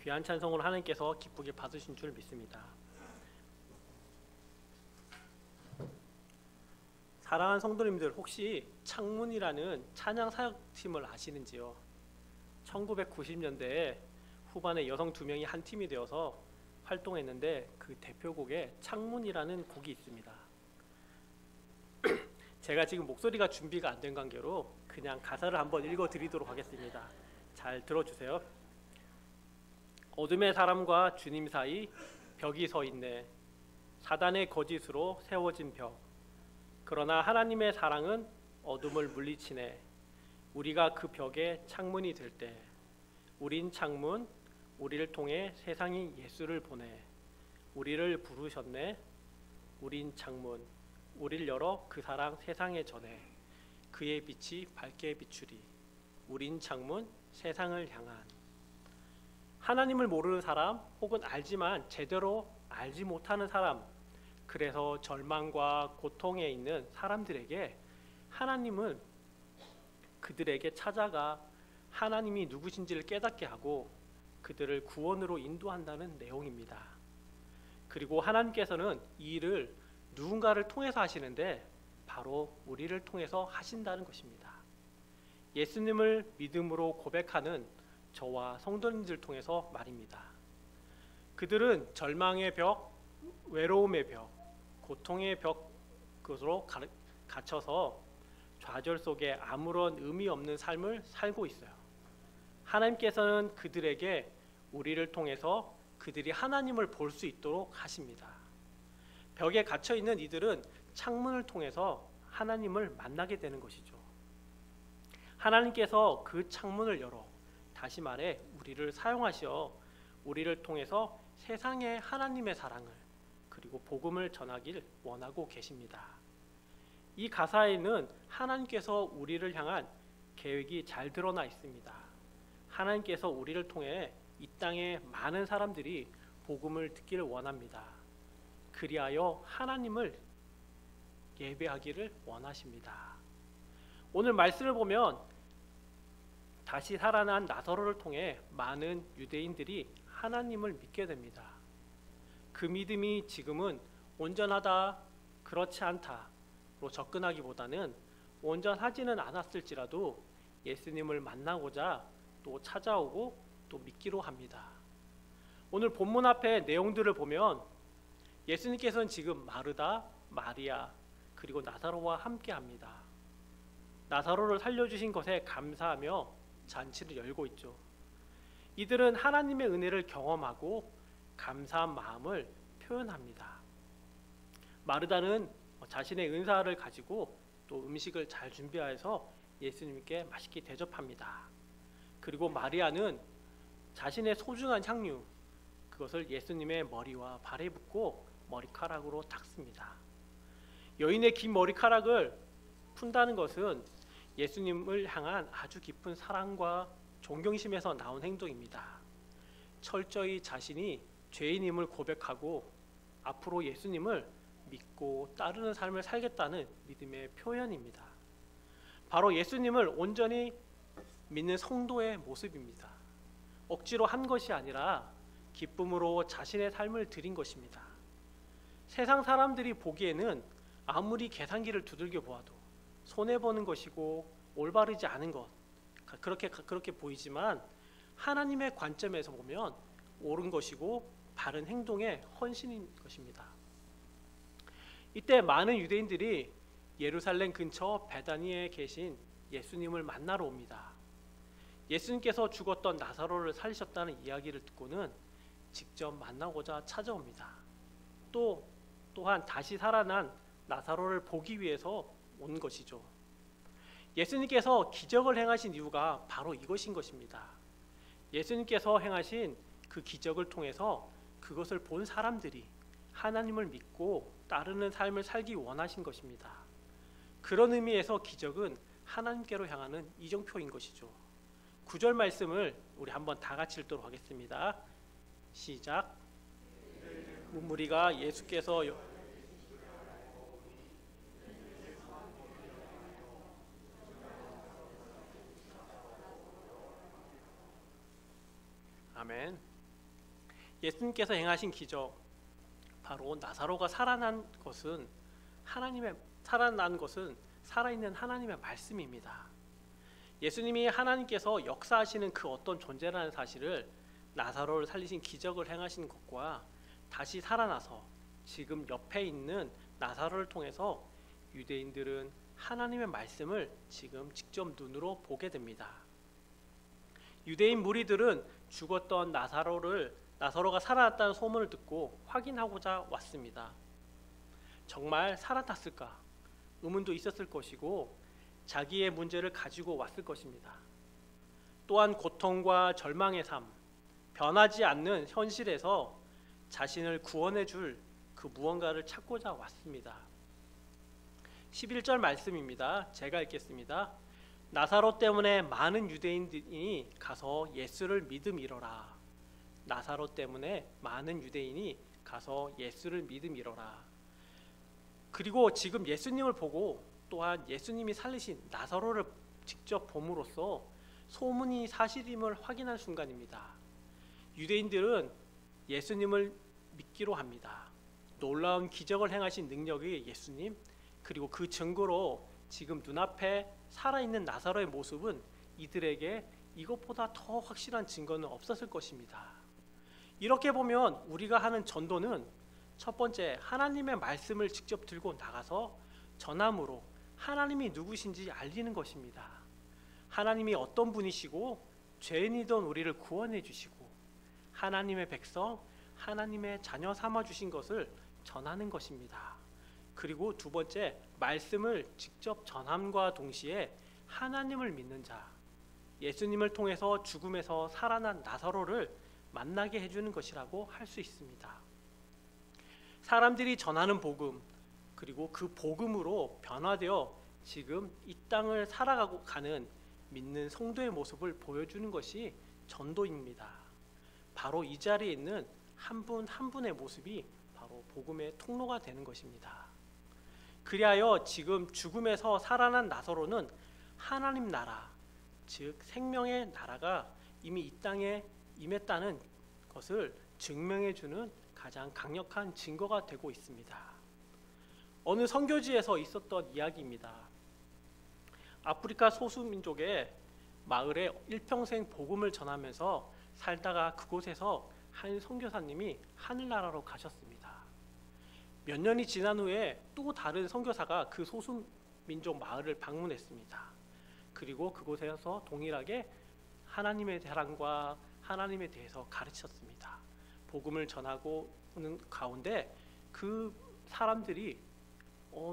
귀한 찬송을 하나님께서 기쁘게 받으신 줄 믿습니다. 사랑하는 성도님들, 혹시 창문이라는 찬양 사역팀을 아시는지요? 1990년대에 후반에 여성 2명이 한 팀이 되어서 활동했는데 그 대표곡에 창문이라는 곡이 있습니다. 제가 지금 목소리가 준비가 안 된 관계로 그냥 가사를 한번 읽어드리도록 하겠습니다. 잘 들어주세요. 어둠의 사람과 주님 사이 벽이 서 있네. 사단의 거짓으로 세워진 벽. 그러나 하나님의 사랑은 어둠을 물리치네. 우리가 그 벽에 창문이 될 때 우린 창문, 우리를 통해 세상이 예수를 보내. 우리를 부르셨네. 우린 창문, 우리를 열어 그 사랑 세상에 전해. 그의 빛이 밝게 비추리. 우린 창문, 세상을 향한. 하나님을 모르는 사람, 혹은 알지만 제대로 알지 못하는 사람, 그래서 절망과 고통에 있는 사람들에게 하나님은 그들에게 찾아가 하나님이 누구신지를 깨닫게 하고 그들을 구원으로 인도한다는 내용입니다. 그리고 하나님께서는 이 일을 누군가를 통해서 하시는데 바로 우리를 통해서 하신다는 것입니다. 예수님을 믿음으로 고백하는 저와 성도님들 통해서 말입니다. 그들은 절망의 벽, 외로움의 벽, 고통의 벽 그것으로 갇혀서 좌절 속에 아무런 의미 없는 삶을 살고 있어요. 하나님께서는 그들에게 우리를 통해서 그들이 하나님을 볼 수 있도록 하십니다. 벽에 갇혀 있는 이들은 창문을 통해서 하나님을 만나게 되는 것이죠. 하나님께서 그 창문을 열어 다시 말해 우리를 사용하시어 우리를 통해서 세상에 하나님의 사랑을 그리고 복음을 전하길 원하고 계십니다. 이 가사에는 하나님께서 우리를 향한 계획이 잘 드러나 있습니다. 하나님께서 우리를 통해 이 땅에 많은 사람들이 복음을 듣기를 원합니다. 그리하여 하나님을 예배하기를 원하십니다. 오늘 말씀을 보면 다시 살아난 나사로를 통해 많은 유대인들이 하나님을 믿게 됩니다. 그 믿음이 지금은 온전하다, 그렇지 않다로 접근하기보다는 온전하지는 않았을지라도 예수님을 만나고자 또 찾아오고 또 믿기로 합니다. 오늘 본문 앞에 내용들을 보면 예수님께서는 지금 마르다, 마리아 그리고 나사로와 함께합니다. 나사로를 살려주신 것에 감사하며 잔치를 열고 있죠. 이들은 하나님의 은혜를 경험하고 감사한 마음을 표현합니다. 마르다는 자신의 은사를 가지고 또 음식을 잘 준비해서 예수님께 맛있게 대접합니다. 그리고 마리아는 자신의 소중한 향유 그것을 예수님의 머리와 발에 붓고 머리카락으로 닦습니다. 여인의 긴 머리카락을 푼다는 것은 예수님을 향한 아주 깊은 사랑과 존경심에서 나온 행동입니다. 철저히 자신이 죄인임을 고백하고 앞으로 예수님을 믿고 따르는 삶을 살겠다는 믿음의 표현입니다. 바로 예수님을 온전히 믿는 성도의 모습입니다. 억지로 한 것이 아니라 기쁨으로 자신의 삶을 드린 것입니다. 세상 사람들이 보기에는 아무리 계산기를 두들겨 보아도 손해보는 것이고 올바르지 않은 것 그렇게 보이지만 하나님의 관점에서 보면 옳은 것이고 바른 행동의 헌신인 것입니다. 이때 많은 유대인들이 예루살렘 근처 베다니에 계신 예수님을 만나러 옵니다. 예수님께서 죽었던 나사로를 살리셨다는 이야기를 듣고는 직접 만나고자 찾아옵니다. 또한 다시 살아난 나사로를 보기 위해서 온 것이죠. 예수님께서 기적을 행하신 이유가 바로 이것인 것입니다. 예수님께서 행하신 그 기적을 통해서 그것을 본 사람들이 하나님을 믿고 따르는 삶을 살기 원하신 것입니다. 그런 의미에서 기적은 하나님께로 향하는 이정표인 것이죠. 9절 말씀을 우리 한번 다 같이 읽도록 하겠습니다. 시작. 무리가 예수께서 아멘. 예수님께서 행하신 기적, 바로 나사로가 살아난 것은 살아있는 하나님의 말씀입니다. 예수님이 하나님께서 역사하시는 그 어떤 존재라는 사실을 나사로를 살리신 기적을 행하신 것과 다시 살아나서 지금 옆에 있는 나사로를 통해서 유대인들은 하나님의 말씀을 지금 직접 눈으로 보게 됩니다. 유대인 무리들은 죽었던 나사로가 살아났다는 소문을 듣고 확인하고자 왔습니다. 정말 살아났을까? 의문도 있었을 것이고 자기의 문제를 가지고 왔을 것입니다. 또한 고통과 절망의 삶, 변하지 않는 현실에서 자신을 구원해 줄 그 무언가를 찾고자 왔습니다. 11절 말씀입니다. 제가 읽겠습니다. 나사로 때문에 많은 유대인이 가서 예수를 믿음이러라. 나사로 때문에 많은 유대인이 가서 예수를 믿음이러라. 그리고 지금 예수님을 보고 또한 예수님이 살리신 나사로를 직접 봄으로써 소문이 사실임을 확인한 순간입니다. 유대인들은 예수님을 믿기로 합니다. 놀라운 기적을 행하신 능력이 예수님, 그리고 그 증거로 지금 눈앞에 살아있는 나사로의 모습은 이들에게 이것보다 더 확실한 증거는 없었을 것입니다. 이렇게 보면 우리가 하는 전도는 첫 번째, 하나님의 말씀을 직접 들고 나가서 전함으로 하나님이 누구신지 알리는 것입니다. 하나님이 어떤 분이시고 죄인이던 우리를 구원해 주시고 하나님의 백성, 하나님의 자녀 삼아 주신 것을 전하는 것입니다. 그리고 두 번째, 말씀을 직접 전함과 동시에 하나님을 믿는 자, 예수님을 통해서 죽음에서 살아난 나사로를 만나게 해주는 것이라고 할 수 있습니다. 사람들이 전하는 복음, 그리고 그 복음으로 변화되어 지금 이 땅을 살아가고 가는 믿는 성도의 모습을 보여주는 것이 전도입니다. 바로 이 자리에 있는 한 분 한 분의 모습이 바로 복음의 통로가 되는 것입니다. 그리하여 지금 죽음에서 살아난 나사로는 하나님 나라, 즉 생명의 나라가 이미 이 땅에 임했다는 것을 증명해주는 가장 강력한 증거가 되고 있습니다. 어느 선교지에서 있었던 이야기입니다. 아프리카 소수민족의 마을에 일평생 복음을 전하면서 살다가 그곳에서 한 선교사님이 하늘나라로 가셨습니다. 몇 년이 지난 후에 또 다른 선교사가 그 소수민족 마을을 방문했습니다. 그리고 그곳에서 동일하게 하나님의 사랑과 하나님에 대해서 가르쳤습니다. 복음을 전하고는 가운데 그 사람들이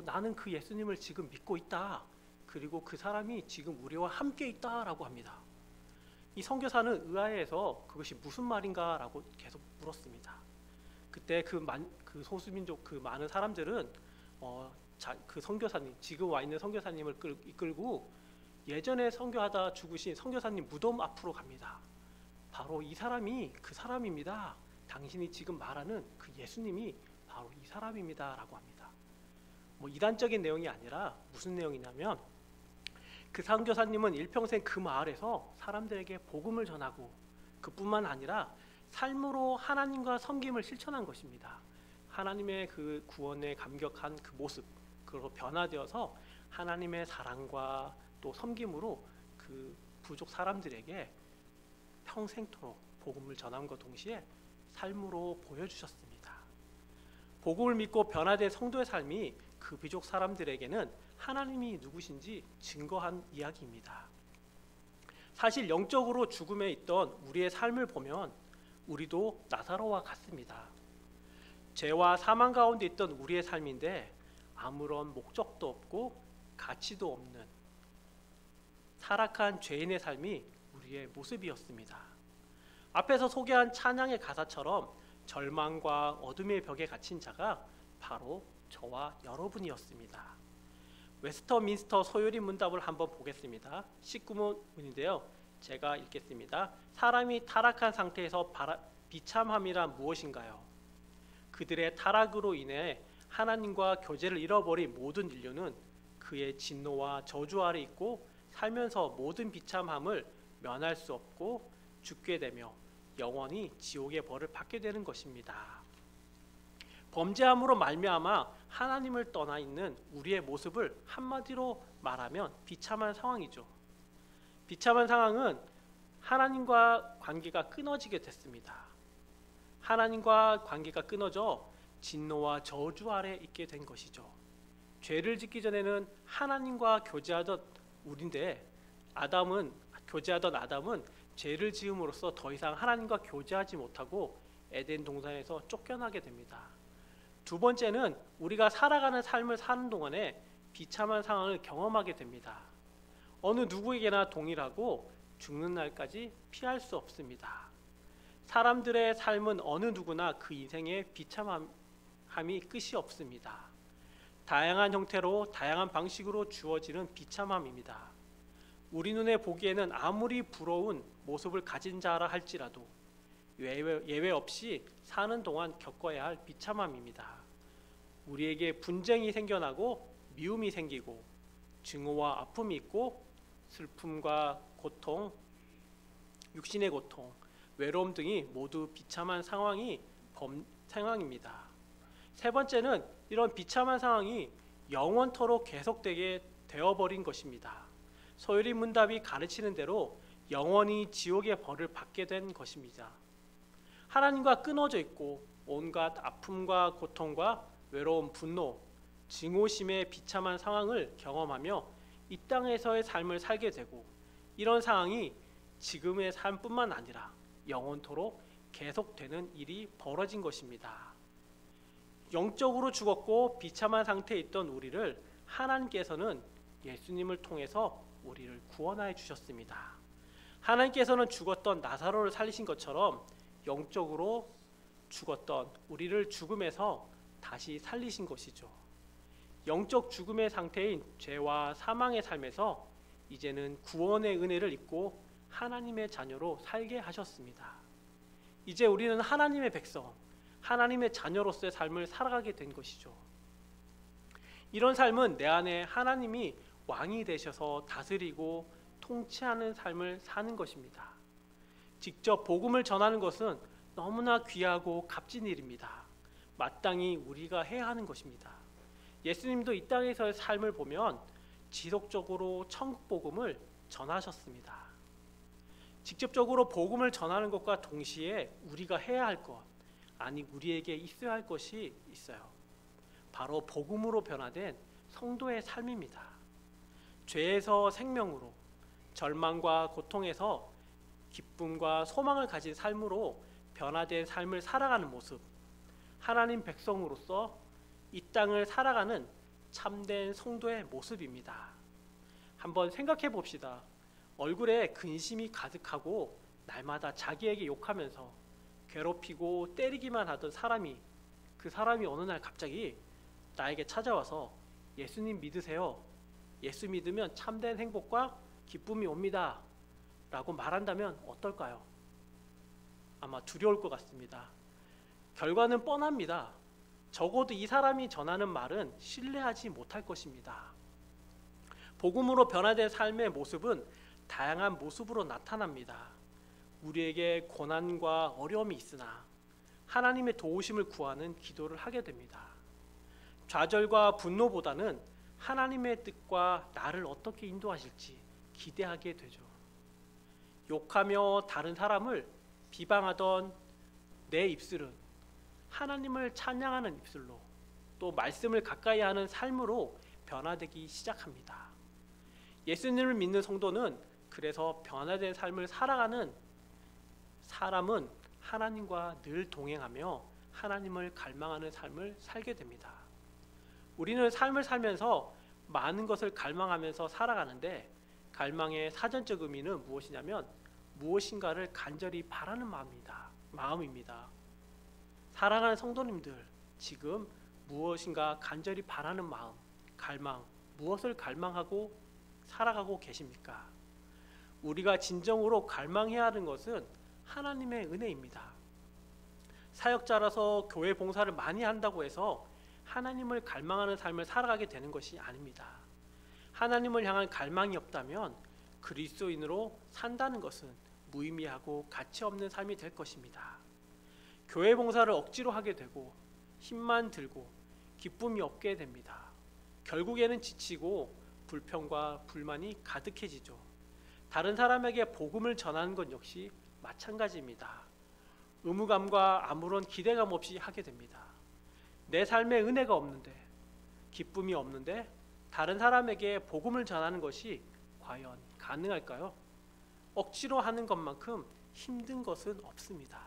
나는 그 예수님을 지금 믿고 있다. 그리고 그 사람이 지금 우리와 함께 있다라고 합니다. 이 선교사는 의아해서 그것이 무슨 말인가라고 계속 물었습니다. 그때 그 소수민족 그 많은 사람들은 그 선교사님, 지금 와 있는 선교사님을 이끌고 예전에 선교하다 죽으신 선교사님 무덤 앞으로 갑니다. 바로 이 사람이 그 사람입니다. 당신이 지금 말하는 그 예수님이 바로 이 사람입니다라고 합니다. 이단적인 내용이 아니라 무슨 내용이냐면 그 선교사님은 일평생 그 마을에서 사람들에게 복음을 전하고 그뿐만 아니라 삶으로 하나님과 섬김을 실천한 것입니다. 하나님의 그 구원에 감격한 그 모습, 그로 변화되어서 하나님의 사랑과 또 섬김으로 그 부족 사람들에게 평생토록 복음을 전함과 동시에 삶으로 보여주셨습니다. 복음을 믿고 변화된 성도의 삶이 그 부족 사람들에게는 하나님이 누구신지 증거한 이야기입니다. 사실 영적으로 죽음에 있던 우리의 삶을 보면 우리도 나사로와 같습니다. 죄와 사망 가운데 있던 우리의 삶인데 아무런 목적도 없고 가치도 없는 타락한 죄인의 삶이 우리의 모습이었습니다. 앞에서 소개한 찬양의 가사처럼 절망과 어둠의 벽에 갇힌 자가 바로 저와 여러분이었습니다. 웨스터민스터 소요리 문답을 한번 보겠습니다. 19문인데요. 제가 읽겠습니다. 사람이 타락한 상태에서 비참함이란 무엇인가요? 그들의 타락으로 인해 하나님과 교제를 잃어버린 모든 인류는 그의 진노와 저주 아래 있고 살면서 모든 비참함을 면할 수 없고 죽게 되며 영원히 지옥의 벌을 받게 되는 것입니다. 범죄함으로 말미암아 하나님을 떠나 있는 우리의 모습을 한마디로 말하면 비참한 상황이죠. 비참한 상황은 하나님과 관계가 끊어지게 됐습니다. 하나님과 관계가 끊어져 진노와 저주 아래 있게 된 것이죠. 죄를 짓기 전에는 하나님과 교제하던 우리인데 교제하던 아담은 죄를 지음으로써 더 이상 하나님과 교제하지 못하고 에덴 동산에서 쫓겨나게 됩니다. 두 번째는 우리가 살아가는 삶을 사는 동안에 비참한 상황을 경험하게 됩니다. 어느 누구에게나 동일하고 죽는 날까지 피할 수 없습니다. 사람들의 삶은 어느 누구나 그 인생에 비참함이 끝이 없습니다. 다양한 형태로 다양한 방식으로 주어지는 비참함입니다. 우리 눈에 보기에는 아무리 부러운 모습을 가진 자라 할지라도 예외 없이 사는 동안 겪어야 할 비참함입니다. 우리에게 분쟁이 생겨나고 미움이 생기고 증오와 아픔이 있고 슬픔과 고통, 육신의 고통, 외로움 등이 모두 비참한 상황입니다. 세 번째는 이런 비참한 상황이 영원토록 계속되게 되어버린 것입니다. 서유리 문답이 가르치는 대로 영원히 지옥의 벌을 받게 된 것입니다. 하나님과 끊어져 있고 온갖 아픔과 고통과 외로움, 분노, 증오심의 비참한 상황을 경험하며 이 땅에서의 삶을 살게 되고 이런 상황이 지금의 삶뿐만 아니라 영원토록 계속되는 일이 벌어진 것입니다. 영적으로 죽었고 비참한 상태에 있던 우리를 하나님께서는 예수님을 통해서 우리를 구원하여 주셨습니다. 하나님께서는 죽었던 나사로를 살리신 것처럼 영적으로 죽었던 우리를 죽음에서 다시 살리신 것이죠. 영적 죽음의 상태인 죄와 사망의 삶에서 이제는 구원의 은혜를 입고 하나님의 자녀로 살게 하셨습니다. 이제 우리는 하나님의 백성, 하나님의 자녀로서의 삶을 살아가게 된 것이죠. 이런 삶은 내 안에 하나님이 왕이 되셔서 다스리고 통치하는 삶을 사는 것입니다. 직접 복음을 전하는 것은 너무나 귀하고 값진 일입니다. 마땅히 우리가 해야 하는 것입니다. 예수님도 이 땅에서의 삶을 보면 지속적으로 천국 복음을 전하셨습니다. 직접적으로 복음을 전하는 것과 동시에 우리가 해야 할 것, 아니 우리에게 있어야 할 것이 있어요. 바로 복음으로 변화된 성도의 삶입니다. 죄에서 생명으로, 절망과 고통에서 기쁨과 소망을 가진 삶으로 변화된 삶을 살아가는 모습, 하나님 백성으로서 이 땅을 살아가는 참된 성도의 모습입니다. 한번 생각해 봅시다. 얼굴에 근심이 가득하고 날마다 자기에게 욕하면서 괴롭히고 때리기만 하던 그 사람이 어느 날 갑자기 나에게 찾아와서 예수님 믿으세요. 예수 믿으면 참된 행복과 기쁨이 옵니다. 라고 말한다면 어떨까요? 아마 두려울 것 같습니다. 결과는 뻔합니다. 적어도 이 사람이 전하는 말은 신뢰하지 못할 것입니다. 복음으로 변화된 삶의 모습은 다양한 모습으로 나타납니다. 우리에게 고난과 어려움이 있으나 하나님의 도우심을 구하는 기도를 하게 됩니다. 좌절과 분노보다는 하나님의 뜻과 나를 어떻게 인도하실지 기대하게 되죠. 욕하며 다른 사람을 비방하던 내 입술은 하나님을 찬양하는 입술로, 또 말씀을 가까이 하는 삶으로 변화되기 시작합니다. 예수님을 믿는 성도는 그래서 변화된 삶을 살아가는 사람은 하나님과 늘 동행하며 하나님을 갈망하는 삶을 살게 됩니다. 우리는 삶을 살면서 많은 것을 갈망하면서 살아가는데, 갈망의 사전적 의미는 무엇이냐면 무엇인가를 간절히 바라는 마음입니다. 사랑하는 성도님들, 지금 무엇인가 간절히 바라는 마음, 갈망, 무엇을 갈망하고 살아가고 계십니까? 우리가 진정으로 갈망해야 하는 것은 하나님의 은혜입니다. 사역자라서 교회 봉사를 많이 한다고 해서 하나님을 갈망하는 삶을 살아가게 되는 것이 아닙니다. 하나님을 향한 갈망이 없다면 그리스도인으로 산다는 것은 무의미하고 가치 없는 삶이 될 것입니다. 교회 봉사를 억지로 하게 되고 힘만 들고 기쁨이 없게 됩니다. 결국에는 지치고 불평과 불만이 가득해지죠. 다른 사람에게 복음을 전하는 것 역시 마찬가지입니다. 의무감과 아무런 기대감 없이 하게 됩니다. 내 삶에 은혜가 없는데, 기쁨이 없는데 다른 사람에게 복음을 전하는 것이 과연 가능할까요? 억지로 하는 것만큼 힘든 것은 없습니다.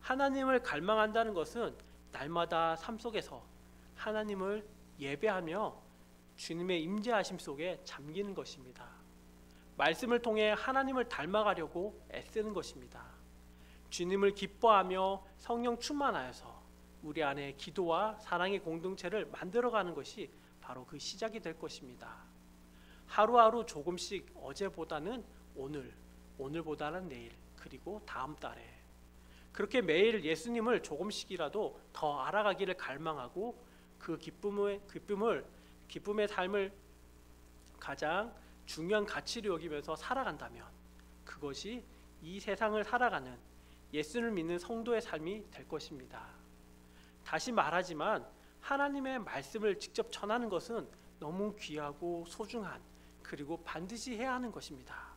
하나님을 갈망한다는 것은 날마다 삶 속에서 하나님을 예배하며 주님의 임재하심 속에 잠기는 것입니다. 말씀을 통해 하나님을 닮아가려고 애쓰는 것입니다. 주님을 기뻐하며 성령 충만하여서 우리 안에 기도와 사랑의 공동체를 만들어가는 것이 바로 그 시작이 될 것입니다. 하루하루 조금씩 어제보다는 오늘, 오늘보다는 내일, 그리고 다음 달에 그렇게 매일 예수님을 조금씩이라도 더 알아가기를 갈망하고 그 기쁨의 삶을 가장 중요한 가치로 여기면서 살아간다면 그것이 이 세상을 살아가는 예수를 믿는 성도의 삶이 될 것입니다. 다시 말하지만 하나님의 말씀을 직접 전하는 것은 너무 귀하고 소중한 그리고 반드시 해야 하는 것입니다.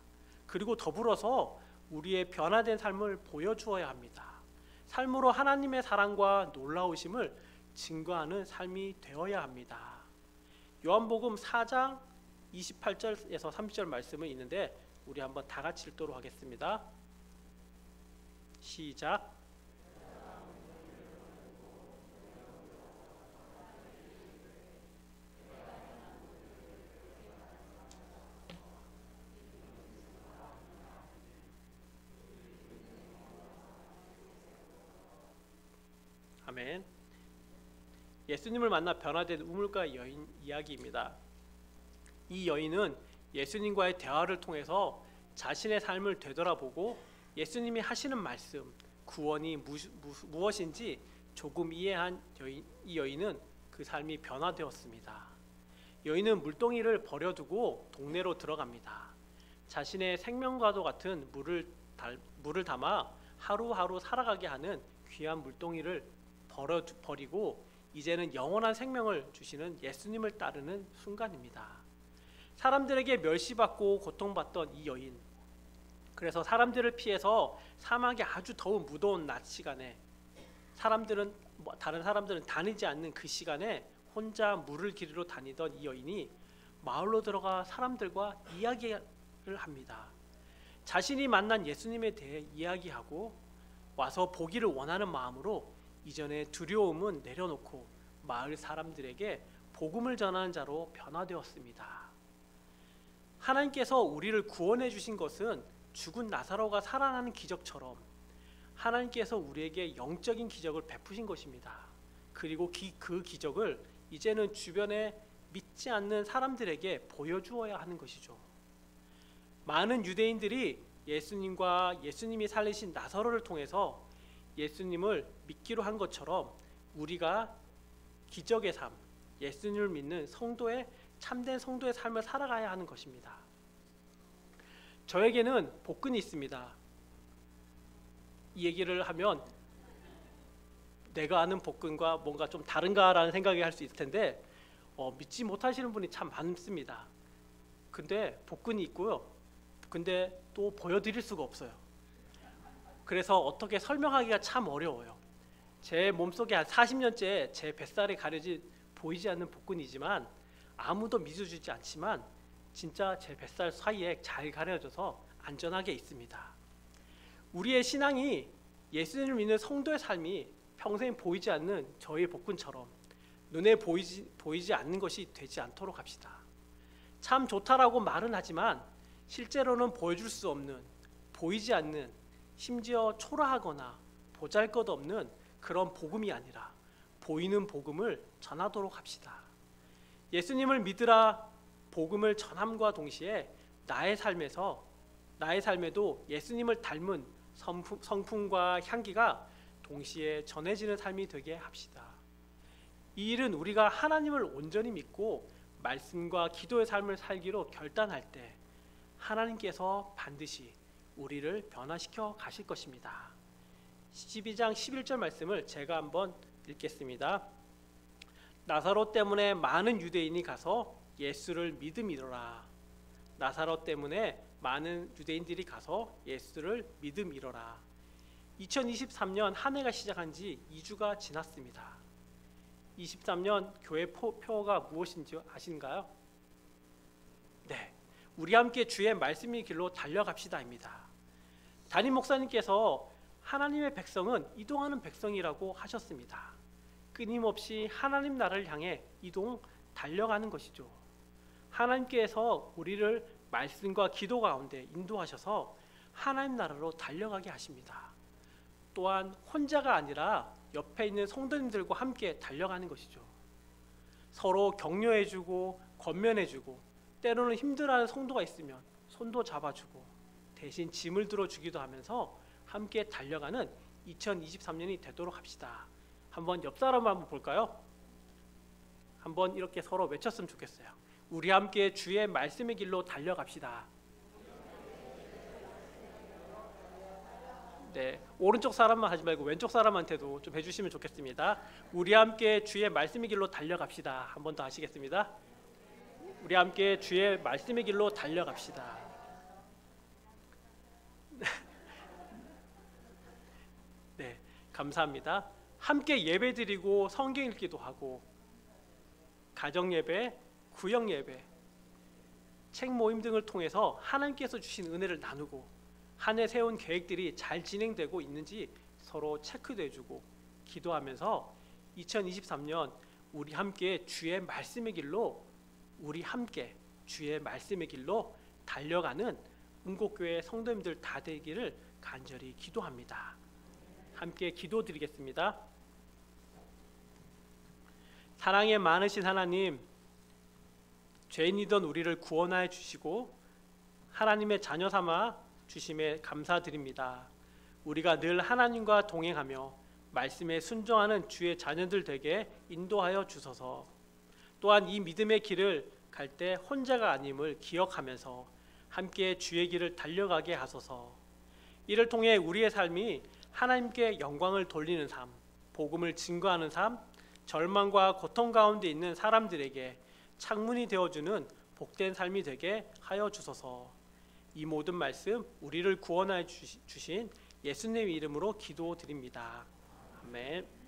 그리고 더불어서 우리의 변화된 삶을 보여주어야 합니다. 삶으로 하나님의 사랑과 놀라우심을 증거하는 삶이 되어야 합니다. 요한복음 4장 28절에서 30절 말씀은 있는데 우리 한번 다 같이 읽도록 하겠습니다. 시작. 아멘. 예수님을 만나 변화된 우물가 여인 이야기입니다. 이 여인은 예수님과의 대화를 통해서 자신의 삶을 되돌아보고 예수님이 하시는 말씀, 구원이 무엇인지 조금 이해한 이 여인은 그 삶이 변화되었습니다. 여인은 물동이를 버려두고 동네로 들어갑니다. 자신의 생명과도 같은 물을 담아 하루하루 살아가게 하는 귀한 물동이를 버리고 이제는 영원한 생명을 주시는 예수님을 따르는 순간입니다. 사람들에게 멸시받고 고통받던 이 여인, 그래서 사람들을 피해서 사막의 아주 더운 무더운 낮 시간에 다른 사람들은 다니지 않는 그 시간에 혼자 물을 기르러 다니던 이 여인이 마을로 들어가 사람들과 이야기를 합니다. 자신이 만난 예수님에 대해 이야기하고 와서 보기를 원하는 마음으로 이전의 두려움은 내려놓고 마을 사람들에게 복음을 전하는 자로 변화되었습니다. 하나님께서 우리를 구원해 주신 것은 죽은 나사로가 살아나는 기적처럼 하나님께서 우리에게 영적인 기적을 베푸신 것입니다. 그리고 그 기적을 이제는 주변에 믿지 않는 사람들에게 보여주어야 하는 것이죠. 많은 유대인들이 예수님과 예수님이 살리신 나사로를 통해서 예수님을 믿기로 한 것처럼 우리가 기적의 삶, 예수님을 믿는 참된 성도의 삶을 살아가야 하는 것입니다. 저에게는 복근이 있습니다. 이 얘기를 하면 내가 아는 복근과 뭔가 좀 다른가라는 생각이 할 수 있을 텐데 믿지 못하시는 분이 참 많습니다. 근데 복근이 있고요. 근데 또 보여드릴 수가 없어요. 그래서 어떻게 설명하기가 참 어려워요. 제 몸속에 한 40년째 제 뱃살이 보이지 않는 복근이지만 아무도 믿어주지 않지만 진짜 제 뱃살 사이에 잘 가려져서 안전하게 있습니다. 우리의 신앙이 예수님을 믿는 성도의 삶이 평생 보이지 않는 저의 복근처럼 눈에 보이지 않는 것이 되지 않도록 합시다. 참 좋다라고 말은 하지만 실제로는 보여줄 수 없는, 보이지 않는, 심지어 초라하거나 보잘것없는 그런 복음이 아니라 보이는 복음을 전하도록 합시다. 예수님을 믿으라 복음을 전함과 동시에 나의 삶에도 예수님을 닮은 성품과 향기가 동시에 전해지는 삶이 되게 합시다. 이 일은 우리가 하나님을 온전히 믿고 말씀과 기도의 삶을 살기로 결단할 때 하나님께서 반드시 우리를 변화시켜 가실 것입니다. 12장 11절 말씀을 제가 한번 읽겠습니다. 나사로 때문에 많은 유대인이 가서 예수를 믿음이로라. 나사로 때문에 많은 유대인들이 가서 예수를 믿음이로라. 2023년 한 해가 시작한 지 2주가 지났습니다. 23년 교회 표어가 무엇인지 아신가요? 네, 우리 함께 주의 말씀의 길로 달려갑시다입니다. 담임 목사님께서 하나님의 백성은 이동하는 백성이라고 하셨습니다. 끊임없이 하나님 나라를 향해 달려가는 것이죠. 하나님께서 우리를 말씀과 기도 가운데 인도하셔서 하나님 나라로 달려가게 하십니다. 또한 혼자가 아니라 옆에 있는 성도님들과 함께 달려가는 것이죠. 서로 격려해주고 권면해주고 때로는 힘들어하는 성도가 있으면 손도 잡아주고 대신 짐을 들어주기도 하면서 함께 달려가는 2023년이 되도록 합시다. 한번 옆 사람 한번 볼까요? 한번 이렇게 서로 외쳤으면 좋겠어요. 우리 함께 주의 말씀의 길로 달려갑시다. 네, 오른쪽 사람만 하지 말고 왼쪽 사람한테도 좀 해주시면 좋겠습니다. 우리 함께 주의 말씀의 길로 달려갑시다. 한 번 더 하시겠습니다. 우리 함께 주의 말씀의 길로 달려갑시다. 네, 감사합니다. 함께 예배드리고 성경 읽기도 하고 가정 예배, 구역 예배, 책 모임 등을 통해서 하나님께서 주신 은혜를 나누고 한 해 세운 계획들이 잘 진행되고 있는지 서로 체크도 해주고 기도하면서 2023년 우리 함께 주의 말씀의 길로 달려가는 은곡교회 성도님들 다 되기를 간절히 기도합니다. 함께 기도드리겠습니다. 사랑에 많으신 하나님, 죄인이던 우리를 구원하여 주시고 하나님의 자녀 삼아 주심에 감사드립니다. 우리가 늘 하나님과 동행하며 말씀에 순종하는 주의 자녀들 되게 인도하여 주소서. 또한 이 믿음의 길을 갈 때 혼자가 아님을 기억하면서 함께 주의 길을 달려가게 하소서. 이를 통해 우리의 삶이 하나님께 영광을 돌리는 삶, 복음을 증거하는 삶, 절망과 고통 가운데 있는 사람들에게 창문이 되어주는 복된 삶이 되게 하여 주소서. 이 모든 말씀 우리를 구원하여 주신 예수님의 이름으로 기도드립니다. 아멘.